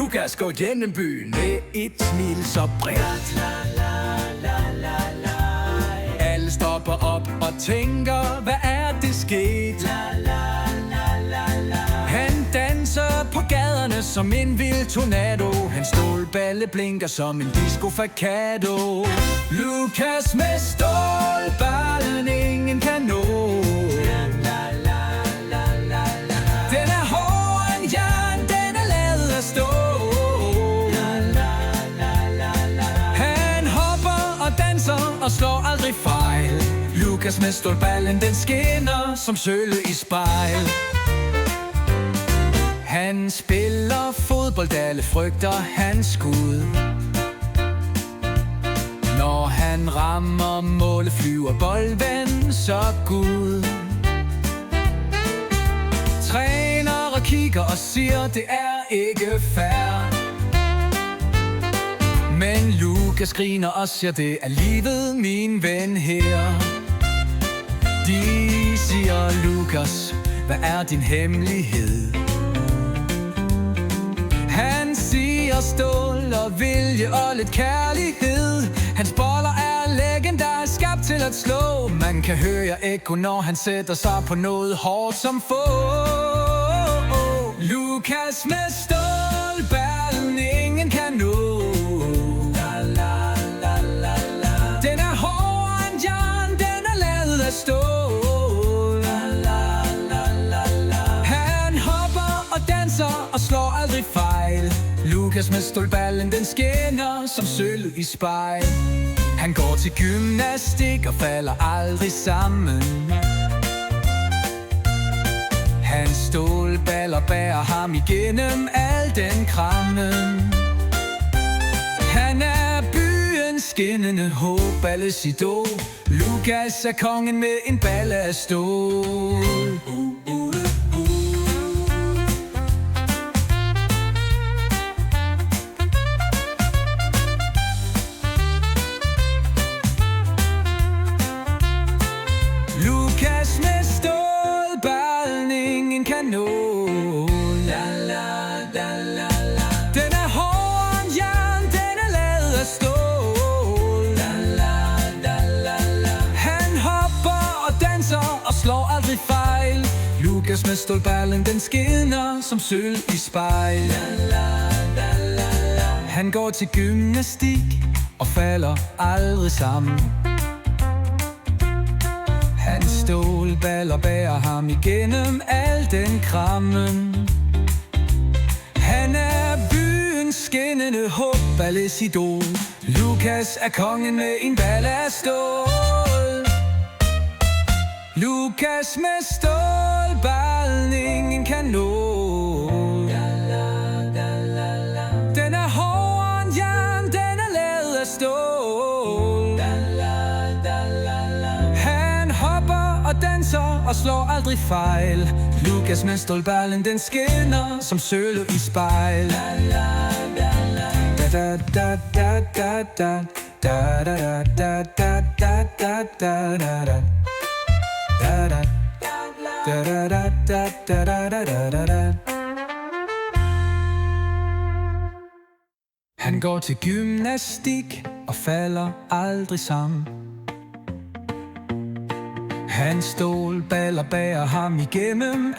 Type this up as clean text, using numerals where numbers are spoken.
Lukas går gennem byen med et smil så bredt. Alle stopper op og tænker, hvad er det sket? Han danser på gaderne som en vild tornado. Hans stålballe blinker som en disco facado. Lukas med stålballen ingen kan nå. Den er hårdere end jern, den er lavet af stål. Han hopper og danser og slår aldrig fejl. Lukas med stålballen, den skinner som sølv i spejl. Han spiller fodbold, alle frygter hans skud. Når han rammer målet, flyver bolden så Gud. Træner kigger og siger, det er ikke fair. Men Lukas griner og siger, det er livet, min ven her. De siger, Lukas, hvad er din hemmelighed? Han siger stål og vilje og lidt kærlighed. Hans boller er legendarisk, skabt til at slå. Man kan høre ekko, når han sætter sig på noget hårdt som få. Lukas med stålballen ingen kan nå. Den er hårdere end jern, den er lavet af stål. Han hopper og danser og slår aldrig fejl. Lukas med stålballen, den skinner som sølv i spejl. Han går til gymnastik og falder aldrig sammen. Hans stålballer bærer ham igennem al den krammen. Han er byens skinnende håb, alles idol. Lukas er kongen med en balle af stål. Lukas med stålballen ingen kan nå. Den er hårdere end jern, den er lavet af stål. Han hopper og danser og slår aldrig fejl. Lukas med stålballen, den skinner som sølv i spejl. Han går til gymnastik og falder aldrig sammen. Hans stålballer bærer ham igennem al den krammen. Han er byens skinnende håb, alles idol. Lukas er kongen med en balle af stål. Lukas med stålballen ingen kan nå. Den er hårdere end jern, den er lavet af stål. Han hopper og danser og slår aldrig fejl. Lukas med stålballen, den skinner som sølv i spejl. Da da da da da da da da da da da da da da. Han går til gymnastik og falder aldrig sammen. Hans stålballer bærer ham igennem